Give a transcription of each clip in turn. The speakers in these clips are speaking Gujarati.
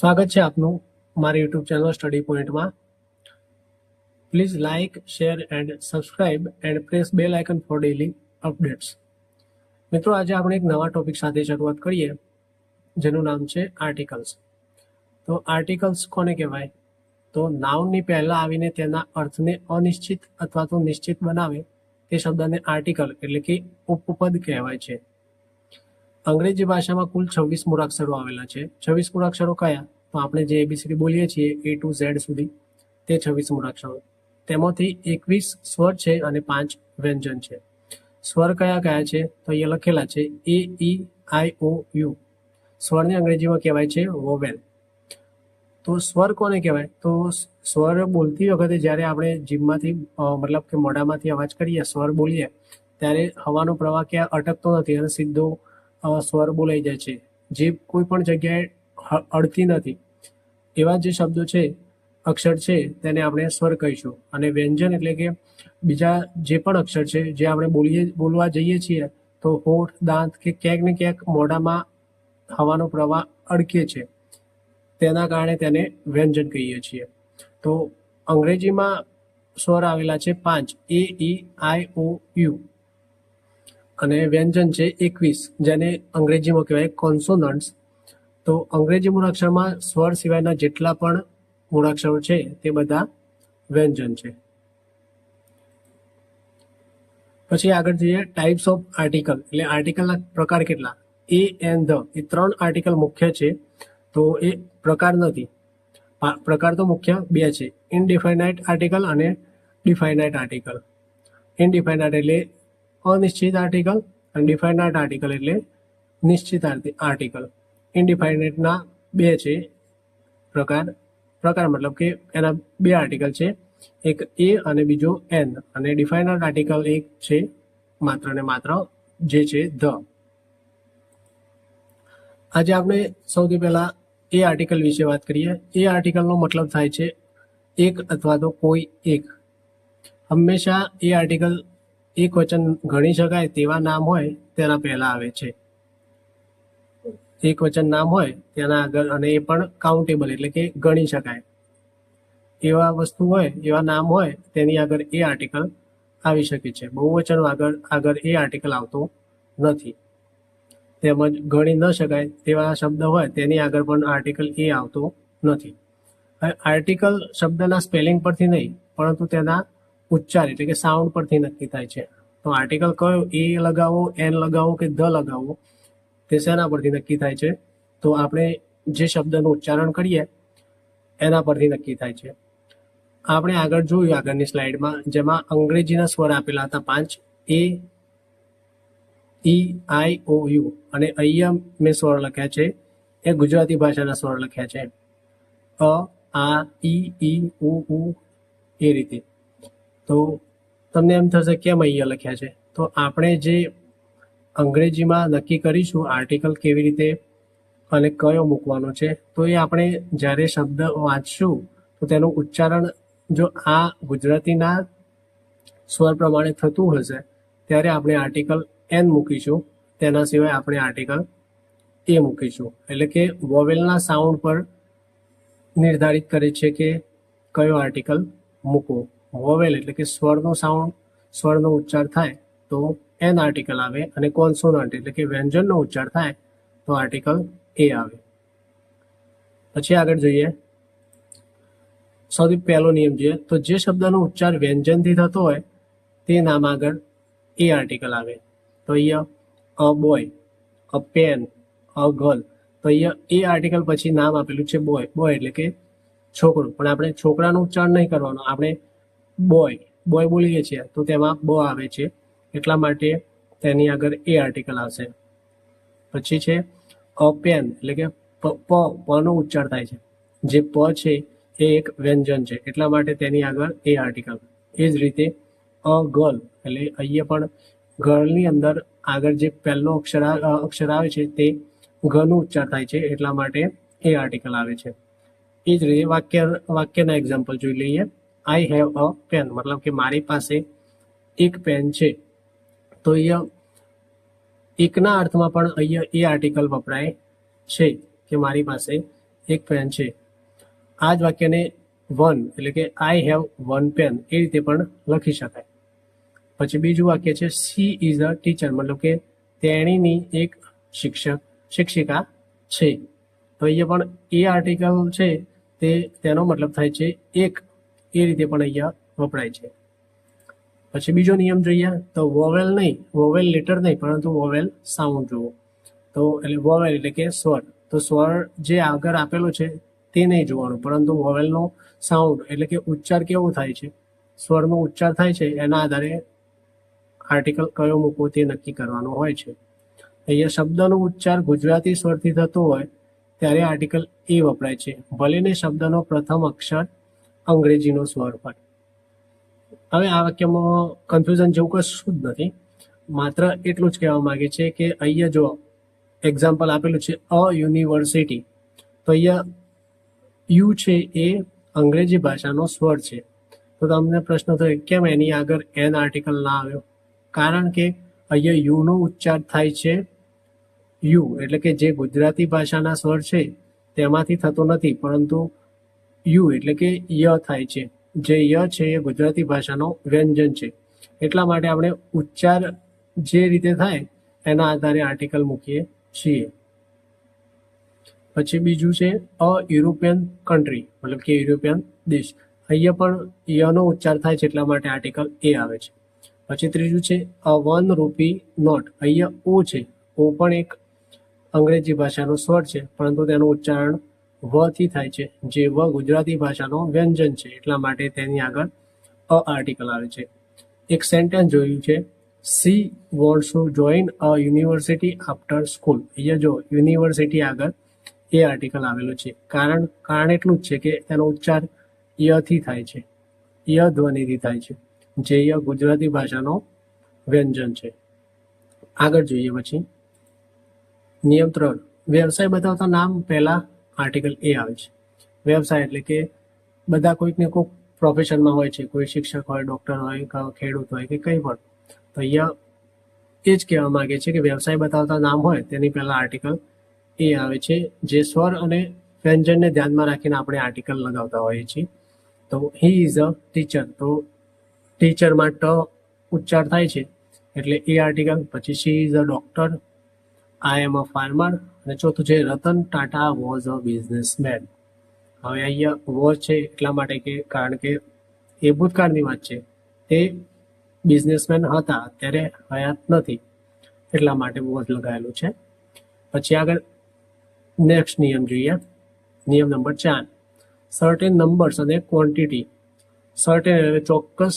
સ્વાગત છે આપનું મારી યુટ્યુબ ચેનલ સ્ટડી પોઈન્ટમાં. Please like, share and subscribe and press bell icon for daily updates. મિત્રો, આજે આપણે એક નવા ટોપિક સાથે શરૂઆત કરીએ જેનું નામ છે આર્ટિકલ્સ. તો આર્ટિકલ્સ કોને કહેવાય? તો નાઉનની પહેલા આવીને તેના અર્થને અનિશ્ચિત અથવા તો નિશ્ચિત બનાવે તે શબ્દને આર્ટિકલ એટલે કે ઉપપદ કહેવાય છે. અંગ્રેજી ભાષામાં કુલ 26 મૂળાક્ષરો આવેલા છે. 26 મૂળાક્ષરો કયા? તો આપણે જે ABCD બોલીએ છીએ A to Z સુધી તે 26 મૂળાક્ષરો. તેમાંથી 21 સ્વર છે અને 5 વ્યંજન છે. સ્વર કયા કયા છે? તો અહીંયા લખેલા છે A-E-I-O-U. સ્વરને અંગ્રેજીમાં કહેવાય છે વોવેલ. તો સ્વર કોને કહેવાય? તો સ્વર બોલતી વખતે જ્યારે આપણે જીભમાંથી મતલબ કે મોઢામાંથી અવાજ કરીએ, સ્વર બોલીએ, ત્યારે હવાનો પ્રવાહ ક્યાં અટકતો નથી અને સીધો સ્વર બોલાઈ જાય છે. જીભ કોઈ પણ જગ્યાએ અડતી નથી. એવા જે શબ્દો છે, અક્ષર છે, તેને આપણે સ્વર કહીશું. અને વ્યંજન એટલે કે બીજા જે પણ અક્ષર છે જે આપણે બોલવા જઈએ છીએ તો હોઠ, દાંત કે ક્યાંક ને ક્યાંક મોઢામાં હવાનો પ્રવાહ અડકે છે, તેના કારણે તેને વ્યંજન કહીએ છીએ. તો અંગ્રેજીમાં સ્વર આવેલા છે 5 A-E-I-O-U અને વ્યંજન છે 21 જેને અંગ્રેજીમાં કહેવાય કોન્સોનન્ટ્સ. તો અંગ્રેજી મૂળાક્ષરમાં સ્વર સિવાયના જેટલા પણ મૂળાક્ષરો છે તે બધા વ્યંજન છે. પછી આગળ જોઈએ ટાઈપ્સ ઓફ આર્ટિકલ. એટલે આર્ટિકલના પ્રકાર કેટલા? એ એન્ડ ધ એ 3 આર્ટિકલ મુખ્ય છે. તો એ પ્રકાર નથી. પ્રકાર તો મુખ્ય 2 છે, ઇનડિફાઇનાઇટ આર્ટિકલ અને ડિફાઇનાઇટ આર્ટિકલ. ઇનડિફાઇનાઇટ એટલે અનિશ્ચિત આર્ટિકલ અને ડિફાઇનાઇટ આર્ટિકલ એટલે નિશ્ચિત આર્ટિકલ. ઇનડિફાઇનાઇટના 2 છે પ્રકાર. મતલબ કે એના 2 આર્ટિકલ છે, એક એ અને બીજો એન. અને ડિફાઇનાઇટ આર્ટિકલ એક છે માત્ર ને માત્ર, જે છે ધ. આજે આપણે સૌથી પહેલા એ આર્ટિકલ વિશે વાત કરીએ. એ આર્ટિકલનો મતલબ થાય છે એક અથવા તો કોઈ એક. હંમેશા એ આર્ટિકલ એક વચન ગણી શકાય તેવા નામ હોય તેના પહેલા આવે છે. એક વચન નામ હોય તેના આગળ, અને એ પણ કાઉન્ટેબલ એટલે કે ગણી શકાય એવા વસ્તુ હોય, એવા નામ હોય, તેની આગળ એ આર્ટિકલ આવી શકે છે. બહુવચન આગળ એ આર્ટિકલ આવતો નથી. તેમજ ગણી ન શકાય તેવા શબ્દ હોય તેની આગળ પણ આર્ટિકલ એ આવતો નથી. આર્ટિકલ શબ્દના સ્પેલિંગ પરથી નહીં, પરંતુ તેના ઉચ્ચાર એટલે કે સાઉન્ડ પરથી નક્કી થાય છે. તો આર્ટિકલ કયો, એ લગાવો, એન લગાવો કે ધ લગાવવો, તે શેના પરથી નક્કી થાય છે? તો આપણે જે શબ્દનું ઉચ્ચારણ કરીએ એના પરથી નક્કી થાય છે. આપણે આગળ જોયું આગળની સ્લાઇડમાં, જેમાં અંગ્રેજીના સ્વર આપેલા હતા 5 A-E-I-O-U અને અહીંયા મેં સ્વર લખ્યા છે એ ગુજરાતી ભાષાના સ્વર લખ્યા છે અ, આ, ઈ, ઉ, એ રીતે. તો તમને એમ થશે કેમ અહીંયા લખ્યા છે? તો આપણે જે અંગ્રેજીમાં નક્કી કરીશું આર્ટિકલ કેવી રીતે અને કયો મૂકવાનો છે, તો એ આપણે જ્યારે શબ્દ વાંચશું તો તેનું ઉચ્ચારણ જો આ ગુજરાતીના સ્વર પ્રમાણે થતું હશે ત્યારે આપણે આર્ટિકલ એન મૂકીશું, તેના સિવાય આપણે આર્ટિકલ એ મૂકીશું. એટલે કે વોવેલના સાઉન્ડ પર નિર્ધારિત કરે છે કે કયો આર્ટિકલ મૂકવો. વોવેલ એટલે કે સ્વરનો ઉચ્ચાર થાય તો એન આર્ટિકલ આવે, અને કોન્સોનન્ટ એટલે કે વ્યંજનનો ઉચ્ચાર થાય તો આર્ટિકલ એ આવે. પછી આગળ જોઈએ, સૌથી પહેલો નિયમ જોઈએ તો જે શબ્દનો ઉચ્ચાર વ્યંજનથી થતો હોય તે નામ આગળ એ આર્ટિકલ આવે. તો અહીંયા a boy, a pen, a girl. તો અહીંયા એ આર્ટિકલ પછી નામ આપેલું છે બોય. બોય એટલે કે છોકરો, પણ આપણે છોકરાનો ઉચ્ચાર નહીં કરવાનો, આપણે બોય બોલીએ છીએ તો તેમાં બ આવે છે, એટલા માટે તેની આગળ એ આર્ટિકલ આવશે. પછી છે અ પેન એટલે કે પનો ઉચ્ચાર થાય છે, જે પ છે એ એક વ્યંજન છે, એટલા માટે તેની આગળ એ આર્ટિકલ. એ જ રીતે અ ગર્લ એટલે અહીંયા પણ ગર્લની અંદર આગળ જે પહેલો અક્ષર આવે છે તે ગનો ઉચ્ચાર થાય છે, એટલા માટે એ આર્ટિકલ આવે છે. એ જ રીતે વાક્યના એક્ઝામ્પલ જોઈ લઈએ. આઈ હેવ અ પેન મતલબ કે મારી પાસે એક પેન છે. તો અહીંયા એકના અર્થમાં પણ અહીંયા એ આર્ટિકલ વપરાય છે કે મારી પાસે એક પેન છે. આ જ વાક્યને વન એટલે કે આઈ હેવ વન પેન એ રીતે પણ લખી શકાય. પછી બીજું વાક્ય છે સી ઇઝ અ ટીચર, મતલબ કે તેણીની એક શિક્ષિકા છે. તો અહીંયા પણ એ આર્ટિકલ છે તેનો મતલબ થાય છે એક, એ રીતે પણ અહીંયા વપરાય છે. પછી બીજો નિયમ જોઈએ તો વોવેલ નહીં, વોવેલ લેટર નહીં, પરંતુ વોવેલ સાઉન્ડ જુઓ. તો એટલે વોવેલ એટલે કે સ્વર, તો સ્વર જે આગળ આપેલો છે તે નહીં જોવાનું, પરંતુ વોવેલનો સાઉન્ડ એટલે કે ઉચ્ચાર કેવો થાય છે, સ્વરનો ઉચ્ચાર થાય છે એના આધારે આર્ટિકલ કયો મૂકવો તે નક્કી કરવાનો હોય છે. અહીંયા શબ્દનો ઉચ્ચાર ગુજરાતી સ્વરથી થતો હોય ત્યારે આર્ટિકલ એ વપરાય છે, ભલેને શબ્દનો પ્રથમ અક્ષર અંગ્રેજીનો સ્વર હોય. હવે આ વાક્યમાં કન્ફ્યુઝન જેવું કશું જ નથી, માત્ર એટલું જ કહેવા માંગે છે કે અહીંયા જો એક્ઝામ્પલ આપેલું છે અ યુનિવર્સિટી, તો અહીંયા યુ છે એ અંગ્રેજી ભાષાનો સ્વર છે. તો તમને પ્રશ્ન થયો કેમ એની આગળ એન આર્ટિકલ ના આવ્યો? કારણ કે અહીંયા યુનો ઉચ્ચાર થાય છે યુ એટલે કે જે ગુજરાતી ભાષાના સ્વર છે તેમાંથી થતો નથી, પરંતુ યુ એટલે કે ય થાય છે. જે ય છે એ ગુજરાતી ભાષાનો વ્યંજન છે, એટલા માટે આપણે ઉચ્ચાર જે રીતે થાય એના આધારે આર્ટિકલ મૂકીએ છીએ. પછી બીજું છે અ યુરોપિયન કન્ટ્રી, મતલબ કે યુરોપિયન દેશ. અહીંયા પણ યનો ઉચ્ચાર થાય છે એટલા માટે આર્ટિકલ એ આવે છે. પછી ત્રીજું છે અ 1 રૂપી નોટ. અહીંયા ઓ છે, ઓ પણ એક અંગ્રેજી ભાષાનો સ્વર છે, પરંતુ તેનું ઉચ્ચારણ વ થી થાય છે, જે વ ગુજરાતી ભાષાનો વ્યંજન છે, એટલા માટે તેની આગળ અ આર્ટિકલ આવે છે. એક સેન્ટેન્સ જોયું છે C wants to join a university after school. અહીંયા જો યુનિવર્સિટી આગળ એ આર્ટિકલ આવેલો છે. કારણ એટલું જ છે કે તેનો ઉચ્ચાર યથી થાય છે, ય ધ્વનિથી થાય છે, જે ય ગુજરાતી ભાષાનો વ્યંજન છે. આગળ જોઈએ પછી નિયમ 3, વ્યવસાય બતાવતા નામ પહેલા આર્ટિકલ એ આવે છે. વ્યવસાય એટલે કે બધા કોઈક ને કોઈક પ્રોફેશનમાં હોય છે, કોઈ શિક્ષક હોય, ડૉક્ટર હોય, ખેડૂત હોય કે કંઈ પણ. તો અહીંયા એ જ કહેવા માંગે છે કે વ્યવસાય બતાવતા નામ હોય તેની પહેલા આર્ટિકલ એ આવે છે, જે સ્વર અને વ્યંજનને ધ્યાનમાં રાખીને આપણે આર્ટિકલ લગાવતા હોઈએ છીએ. તો હી ઇઝ અ ટીચર, તો ટીચરમાં ટ ઉચ્ચાર થાય છે એટલે એ આર્ટિકલ. પછી she is a doctor, I am a farmer, અને ચોથું છે Ratan Tata was a businessman. હવે અહીંયા વોઝ છે એટલા માટે કે કારણ કે એ ભૂતકાળની વાત છે, તે બિઝનેસમેન હતા, અત્યારે હયાત નથી, એટલા માટે વોઝ લગાવેલું છે. પછી આગળ નેક્સ્ટ નિયમ જોઈએ, નિયમ નંબર 4, સર્ટેન નંબર્સ અને ક્વોન્ટિટી. સર્ટેન એટલે ચોક્કસ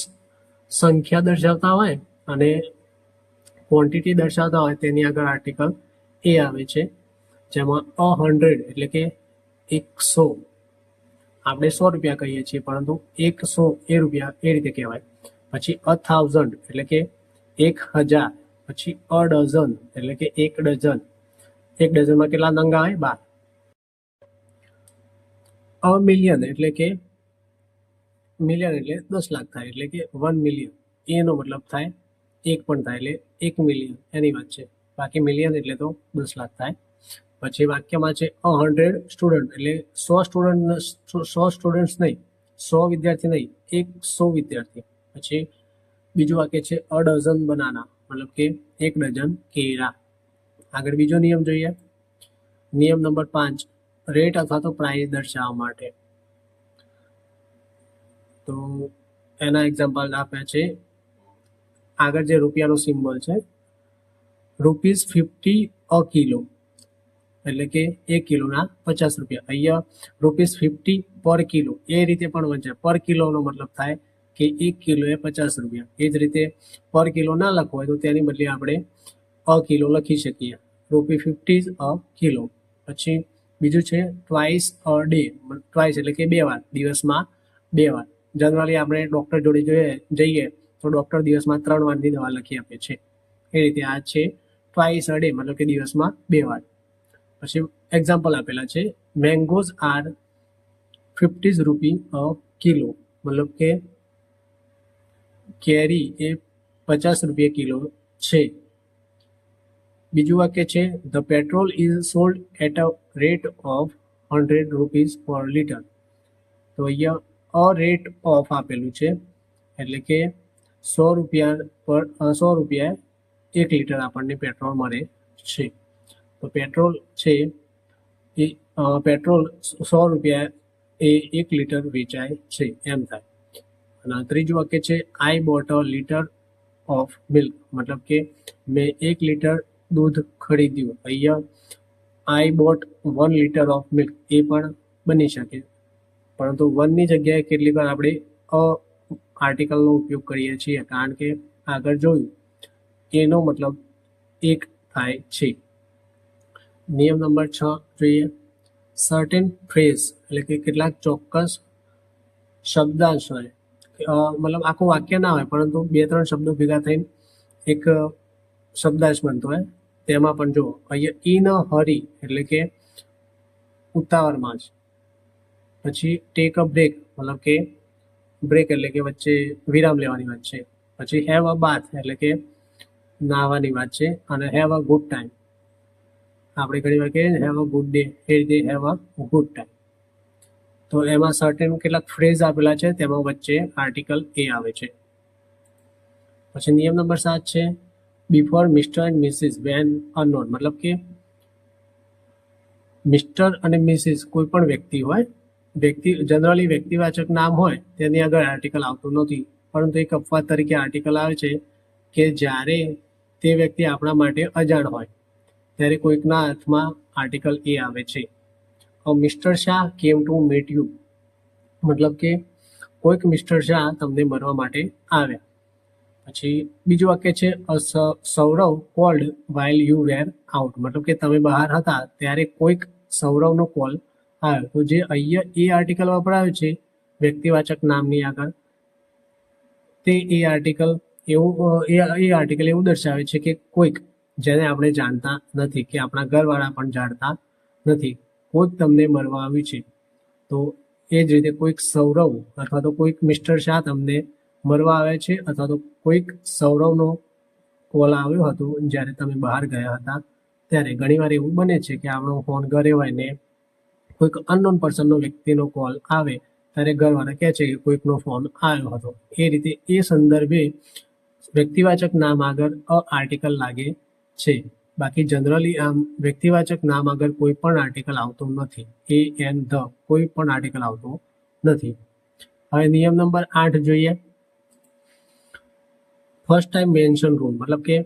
સંખ્યા દર્શાવતા હોય અને ક્વોન્ટિટી દર્શાવતા હોય તેની આગળ આર્ટિકલ એ આવે છે, જેમાં 100 એટલે કે 100, આપણે 100 રૂપિયા કહીએ છીએ, પરંતુ 100 એ રૂપિયા એ રીતે કહેવાય. પછી 1000 એટલે કે 1000. પછી અ ડઝન એટલે કે 1 ડઝન. 1 ડઝનમાં કેટલા નંગ આવે? 12. અ મિલિયન એટલે કે મિલિયન એટલે 10 લાખ થાય, એટલે કે 1 મિલિયન. એનો મતલબ થાય 1 પણ થાય, એટલે 1 મિલિયન એની વાત છે. બાકી મિલિયન એટલે તો 10 લાખ થાય. પછી વાક્યમાં છે 100 સ્ટુડન્ટ એટલે 100 સ્ટુડન્ટ્સ નહીં, 100 વિદ્યાર્થી નહીં, 100 વિદ્યાર્થી. પછી બીજું વાક્ય છે અ ડઝન બનાના, મતલબ કે 1 ડઝન કેળા. આગળ બીજો નિયમ જોઈએ, નિયમ નંબર 5, રેટ અથવા તો પ્રાઇસ દર્શાવવા માટે. તો એના એક્ઝામ્પલ આપ્યા છે. આગળ જે રૂપિયાનો સિમ્બોલ છે, ₹50 અ કિલો એટલે કે 1 કિલોના 50 રૂપિયા. અહીંયા ₹50 પર કિલો એ રીતે પણ વંચાય. પર કિલોનો મતલબ થાય કે 1 કિલો એ 50 રૂપિયા. એ જ રીતે પર કિલો ના લખવો હોય તો તેની બદલે આપણે અ કિલો લખી શકીએ, ₹50 અ કિલો. પછી બીજું છે ટ્વાઇસ અ ડે, ટ્વાઇસ એટલે કે 2 વાર, દિવસમાં 2 વાર. જનરલી આપણે ડૉક્ટર જોડે જઈએ તો ડૉક્ટર દિવસમાં 3 વારની દવા લખી આપે છે, એ રીતે આ છે ટ્વાઇસ અ ડે, મતલબ કે દિવસમાં 2 વાર. પછી એક્ઝામ્પલ આપેલા છે, મેંગોઝ આર ₹50 અ કિલો, મતલબ કે કેરી એ 50 રૂપિયા કિલો છે. બીજું વાક્ય છે the petrol is sold at a rate of ₹100 per litre. તો અહીંયા અ રેટ ઓફ આપેલું છે, એટલે કે ₹100 1 લીટર આપણને પેટ્રોલ મળે છે. તો પેટ્રોલ છે એ પેટ્રોલ ₹100 એ 1 લીટર વેચાય છે એમ થાય. અને ત્રીજું વાક્ય છે I bought a litre of milk, મતલબ કે મેં 1 લીટર દૂધ ખરીદ્યું. અહીંયા I bought 1 litre of milk એ પણ બની શકે, પરંતુ 1ની જગ્યાએ કેટલીક વાર આપણે આર્ટિકલનો ઉપયોગ કરીએ છીએ, કારણ કે આગળ જોયું એનો મતલબ 1 થાય છે. નિયમ નંબર 6 જોઈએ. સર્ટેન ફ્રેઝ એટલે કે કેટલાક ચોક્કસ શબ્દાંશ હોય, મતલબ આખું વાક્ય ના હોય પરંતુ 2-3 શબ્દો ભેગા થઈને એક શબ્દાંશ બનતો હોય. તેમાં પણ જુઓ અહીંયા ઇન અ હરી એટલે કે ઉતાવળમાં જ. પછી ટેક અ બ્રેક મતલબ કે બ્રેક એટલે કે વચ્ચે વિરામ લેવાની વાત છે. પછી હેવ અ બાથ એટલે કે નાહવાની વાત છે. અને હેવ અ ગુડ ટાઈમ, આપણે ઘણી વાર કહીએ હેવ અ ગુડ ડે, એ રીતે હેવ અ ગુડ ટાઈમ. તો એમાં સર્ટેન કેટલાક ફ્રેઝ આપેલા છે, તેમાં વચ્ચે આર્ટિકલ એ આવે છે. પછી નિયમ નંબર 7 છે before Mr and Mrs when unknown, મતલબ કે મિસ્ટર અને મિસિસ કોઈ પણ વ્યક્તિ હોય, જનરલી વ્યક્તિવાચક નામ હોય તેની આગળ આર્ટિકલ આવતું નથી, પરંતુ એક અપવાદ તરીકે આર્ટિકલ આવે છે કે જ્યારે તે વ્યક્તિ આપણા માટે અજાણ હોય ત્યારે કોઈકના હાથમાં આર્ટિકલ એ આવે છે. Mister Shah came to meet you, મતલબ કે કોઈક મિસ્ટર શાહ તમને મળવા માટે આવ્યા. પછી બીજું વાક્ય છે Saurav called while you were out, મતલબ કે તમે બહાર હતા ત્યારે કોઈક સૌરવનો કોલ આવ્યો. તો જે અહીંયા એ આર્ટિકલ વપરાયું છે વ્યક્તિવાચક નામની આગળ, તે એ આર્ટિકલ એવું દર્શાવે છે કે કોઈક જેને આપણે જાણતા નથી, કે આપણા ઘરવાળા પણ જાણતા નથી, કોઈક તમને મળવા આવ્યું છે. તો એ જ રીતે કોઈક સૌરવ અથવા તો કોઈક મિસ્ટર શાહ તમને મળવા આવે છે, અથવા તો કોઈક સૌરવનો કોલ આવ્યો હતો જ્યારે તમે બહાર ગયા હતા ત્યારે. ઘણીવાર એવું બને છે કે આપણો ફોન ઘરે હોય ને કોઈક અનનોન પર્સનનો વ્યક્તિનો કોલ આવે ત્યારે ઘરવાળા કહે છે કે કોઈકનો ફોન આવ્યો હતો. એ રીતે એ સંદર્ભે વ્યક્તિવાચક નામ આગળ આર્ટિકલ લાગે છે. બાકી જનરલી આમ વ્યક્તિવાચક નામ આગળ કોઈ પણ આર્ટિકલ આવતો નથી, એ એન ધ કોઈ પણ આર્ટિકલ આવતો નથી. હવે નિયમ નંબર 8 જોઈએ. ફર્સ્ટ ટાઈમ મેન્શન રૂલ, મતલબ કે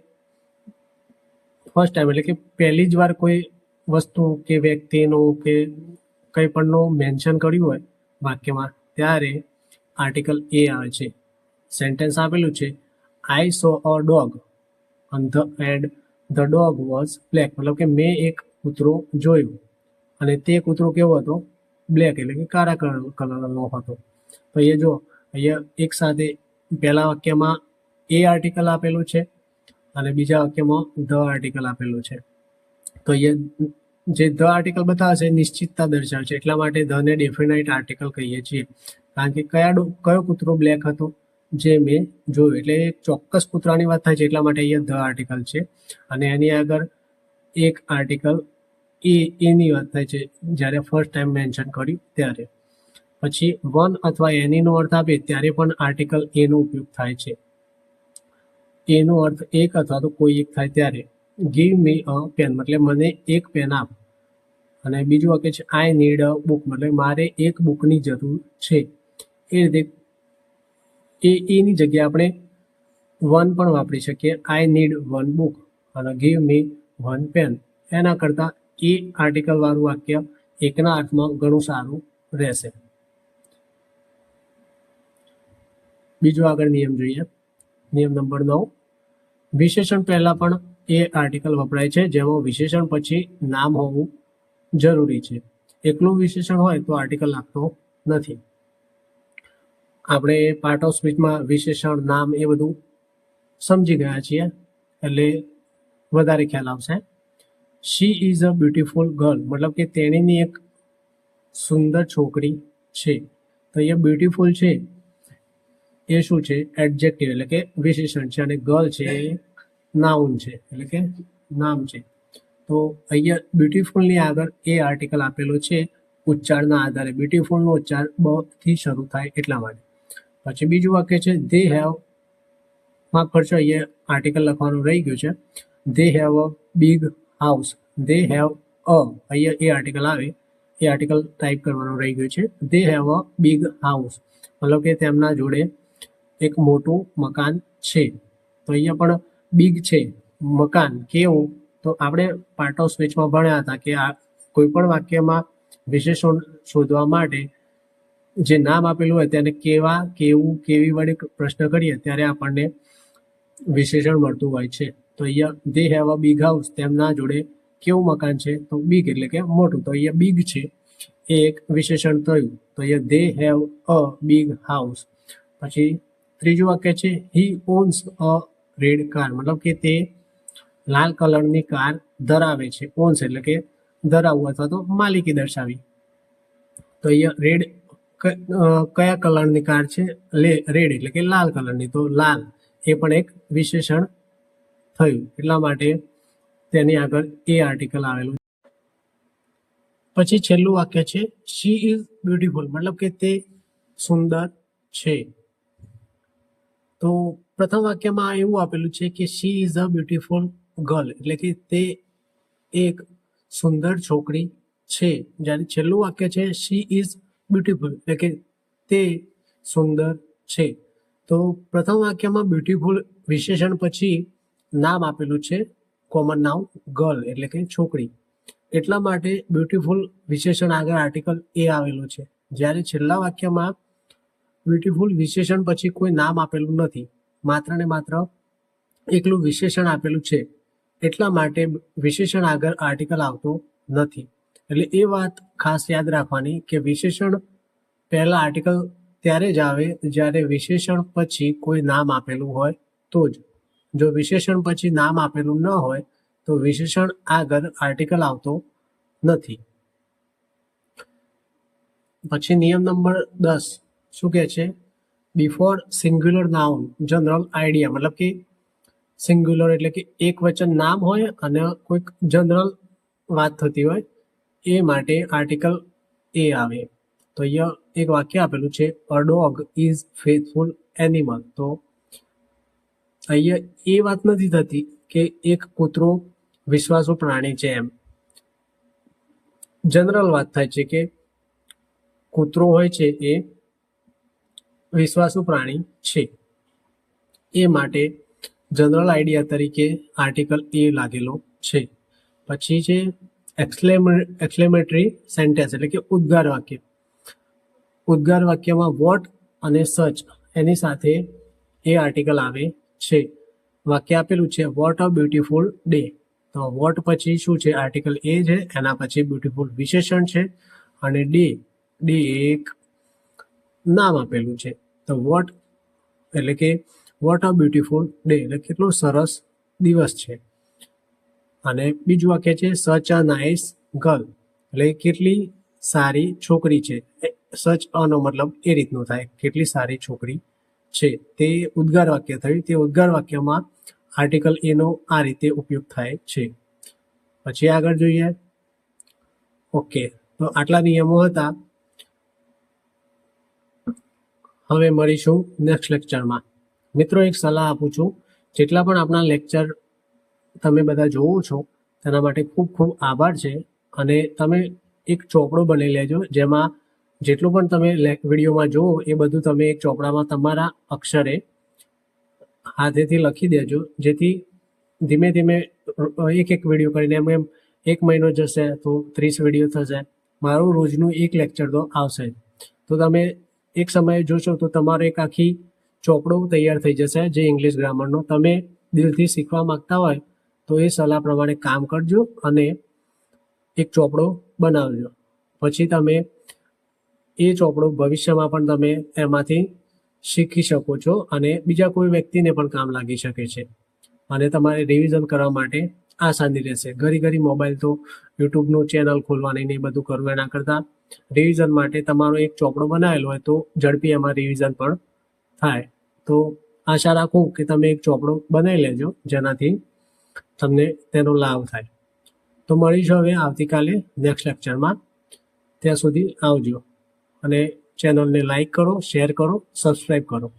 ફર્સ્ટ ટાઈમ એટલે કે પહેલી જ વાર કોઈ વસ્તુ કે વ્યક્તિનું કે કંઈ પણનું મેન્શન કર્યું હોય વાક્યમાં ત્યારે આર્ટિકલ એ આવે છે. સેન્ટેન્સ આપેલું છે I saw a dog and the dog was black, મતલબ કે મેં એક કૂતરો જોયું અને તે કૂતરો કેવો હતો? બ્લેક એટલે કે કાળા કલરનો હતો. તો એ જો અહીંયા એક સાથે પહેલા વાક્યમાં એ આર્ટિકલ આપેલું છે અને બીજા વાક્યમાં ધ આર્ટિકલ આપેલું છે. તો અહીંયા જે ધ આર્ટિકલ બતાવે છે નિશ્ચિતતા દર્શાવે છે, એટલા માટે ધને ડેફિનાઇટ આર્ટિકલ કહીએ છીએ. કારણ કે કયો કૂતરો બ્લેક હતો? જે મેં જોયું, એટલે એક ચોક્કસ કૂતરાની વાત થાય છે, એટલા માટે અહીંયા ધ આર્ટિકલ છે. અને એની આગળ એક આર્ટિકલ એની વાત થાય છે જ્યારે ફર્સ્ટ ટાઈમ મેન્શન કર્યું ત્યારે. પછી વન અથવા એનીનો અર્થ આપે ત્યારે પણ આર્ટિકલ એનો ઉપયોગ થાય છે. એનો અર્થ એક અથવા તો કોઈ એક થાય ત્યારે. ગીવ મી અ પેન, મતલબ મને એક પેન આપ. અને બીજું વાક્ય છે આઈ નીડ અ બુક, મતલબ મારે એક બુકની જરૂર છે. એ રીતે એની જગ્યાએ આપણે વન પણ વાપરી શકીએ, આઈ નીડ વન બુક અને ગીવ મી વન પેન. એના કરતાં એ આર્ટિકલ વાળું વાક્ય એકના અર્થમાં ઘણું સારું રહેશે. બીજો આગળ નિયમ જોઈએ. નિયમ નંબર 9. વિશેષણ પહેલા પણ એ આર્ટિકલ વપરાય છે, જેમાં વિશેષણ પછી નામ હોવું જરૂરી છે. એકલું વિશેષણ હોય તો આર્ટિકલ લાગતો નથી. આપણે પાર્ટ ઓફ સ્પીચમાં વિશેષણ નામ એ બધું સમજી ગયા છીએ, એટલે વધારે ખ્યાલ આવશે. She is a beautiful girl, મતલબ કે તેણીની એક સુંદર છોકરી છે. તો અહીંયા બ્યુટીફુલ છે એ શું છે? એડજેક્ટિવ એટલે કે વિશેષણ છે, અને ગર્લ છે એ નાઉન છે એટલે કે નામ છે. તો અહીંયા બ્યુટીફુલની આગળ એ આર્ટિકલ આપેલો છે, ઉચ્ચારના આધારે બ્યુટીફુલનો ઉચ્ચાર બ થી શરૂ થાય એટલા માટે. પછી બીજું વાક્ય છે ધે હેવ, માફ કરશો અહીંયા આર્ટિકલ લખવાનું રહી ગયું છે. They have a big house. They have a, અહીંયા એ આર્ટિકલ આવે, એ આર્ટિકલ ટાઈપ કરવાનું રહી ગયું છે. They have a big house, મતલબ કે તેમના જોડે એક મોટું મકાન છે. તો અહીંયા પણ બિગ છે, મકાન કેવું, તો આપણે પાર્ટ ઓફ સ્પીચમાં ભણ્યા હતા કે આ કોઈ પણ વાક્યમાં વિશેષણ શોધવા માટે જે નામ આપેલું હોય તેને કેવા, કેવું, કેવી વડે પ્રશ્ન કરીએ ત્યારે આપણને વિશેષણ મળતું હોય છે. તો અહીંયા they have a big house, તેમના જોડે કેવું મકાન છે, તો બિગ એટલે કે મોટું, તો અહીંયા બિગ છે એ એક વિશેષણ થયું. તો અહીંયા they have a big house. પછી ત્રીજું વાક્ય છે હી ઓન્સ અ રેડ કાર, મતલબ કે તે લાલ કલરની કાર ધરાવે છે. ઓન્સ એટલે કે ધરાવવું અથવા તો માલિકી દર્શાવી. તો અહીંયા રેડ કયા કલરની કાર છે, રેડ એટલે કે લાલ કલરની, તો લાલ એ પણ એક વિશેષણ થયું, એટલા માટે તેની આગળ એ આર્ટિકલ આવેલું. પછી છેલ્લું વાક્ય છે શી ઇઝ બ્યુટીફુલ, મતલબ કે તે સુંદર છે. તો પ્રથમ વાક્યમાં એવું આપેલું છે કે she is a beautiful girl, એટલે કે તે એક સુંદર છોકરી છે. જ્યારે છેલ્લું વાક્ય છે શી ઇઝ બ્યુટીફુલ, એટલે કે તે સુંદર છે. તો પ્રથમ વાક્યમાં બ્યુટીફુલ વિશેષણ પછી નામ આપેલું છે કોમન નાઉન ગર્લ, એટલે કે છોકરી, એટલા માટે બ્યુટીફુલ વિશેષણ આગળ આર્ટિકલ એ આવેલું છે. જ્યારે છેલ્લા વાક્યમાં બ્યુટીફુલ વિશેષણ પછી કોઈ નામ આપેલું નથી, માત્ર ને માત્ર એકલું વિશેષણ આપેલું છે, એટલા માટે વિશેષણ આગળ આર્ટિકલ આવતો નથી. એટલે એ વાત ખાસ યાદ રાખવાની કે વિશેષણ પહેલા આર્ટિકલ ત્યારે જ આવે જ્યારે વિશેષણ પછી કોઈ નામ આપેલું હોય તો જ. જો વિશેષણ પછી નામ આપેલું ન હોય તો વિશેષણ આગળ આર્ટિકલ આવતો નથી. પછી નિયમ નંબર 10 શું કહે છે, before singular noun general idea, મતલબ કે સિંગ્યુલર એટલે કે એક વચન નામ હોય અને કોઈક જનરલ વાત થતી હોય એ માટે આર્ટિકલ એ આવે. તો અહીંયા એક વાક્ય આપેલું છે a dog is faithful animal. તો અહીંયા એ વાત નથી થતી કે એક કૂતરો વિશ્વાસુ પ્રાણી છે, એમ જનરલ વાત થાય છે કે કૂતરો હોય છે એ વિશ્વાસુ પ્રાણી છે, એ માટે જનરલ આઈડિયા તરીકે આર્ટિકલ એ લાગેલો છે. પછી છે એક્સક્લેમેટરી સેન્ટેન્સ એટલે કે ઉદ્ગાર વાક્ય. ઉદ્ગાર વાક્યમાં વોટ અને સચ એની સાથે એ આર્ટિકલ આવે છે. વાક્ય આપેલું છે વોટ અ બ્યુટીફુલ ડે, તો વોટ પછી શું છે, આર્ટિકલ એ છે, એના પછી બ્યુટીફુલ વિશેષણ છે અને ડે એક નામ આપેલું છે. તો વોટ એટલે કે વોટ અ બ્યુટીફુલ ડે એટલે કેટલો સરસ દિવસ છે. અને બીજું વાક્ય છે સચ અ નાઇસ ગર્લ, એટલે કેટલી સારી છોકરી છે. સચ અનો મતલબ એ રીતનું થાય, કેટલી સારી છોકરી છે. તે ઉદ્ગાર વાક્ય થયું. તે ઉદ્ગાર વાક્યમાં આર્ટિકલ એનો આ રીતે ઉપયોગ થાય છે. પછી આગળ જોઈએ. ઓકે, તો આટલા નિયમો હતા. હવે મળીશું નેક્સ્ટ લેક્ચરમાં. મિત્રો એક સલાહ આપું છું, જેટલા પણ આપણા લેક્ચર તમે બધા જોવો છો તેના માટે ખૂબ ખૂબ આભાર છે. અને તમે એક ચોપડો બનાવી લેજો, જેમાં જેટલું પણ તમે વિડીયોમાં જુઓ એ બધું તમે એક ચોપડામાં તમારા અક્ષરે હાથેથી લખી દેજો, જેથી ધીમે ધીમે એક વિડીયો કરીને એમ એક મહિનો જશે તો 30 વિડીયો થશે. મારું રોજનું એક લેક્ચર તો આવશે. તો તમે એક સમયે જોશો તો તમારો એક આખી ચોપડો તૈયાર થઈ જશે, જે ઇંગ્લિશ ગ્રામરનો. તમે દિલથી શીખવા માંગતા હોય તો એ સલાહ પ્રમાણે કામ કરજો અને એક ચોપડો બનાવજો. પછી તમે એ ચોપડો ભવિષ્યમાં પણ તમે એમાંથી શીખી શકો છો અને બીજા કોઈ વ્યક્તિને પણ કામ લાગી શકે છે. અને તમારે રિવિઝન કરવા માટે આસાની રહેશે. ઘરી મોબાઈલ તો યુટ્યુબનું ચેનલ ખોલવાની ને એ બધું કરવું, એના કરતાં રિવિઝન માટે તમારો એક ચોપડો બનાવેલો હોય તો ઝડપી એમાં રિવિઝન પણ થાય. તો આશા રાખું કે તમે એક ચોપડો બનાવી લેજો, જેનાથી તમને તેનો લાભ થાય. તો મળીશું હવે આવતીકાલે નેક્સ્ટ લેક્ચરમાં. ત્યાં સુધી આવજો અને ચેનલને લાઈક કરો, શેર કરો, સબસ્ક્રાઈબ કરો.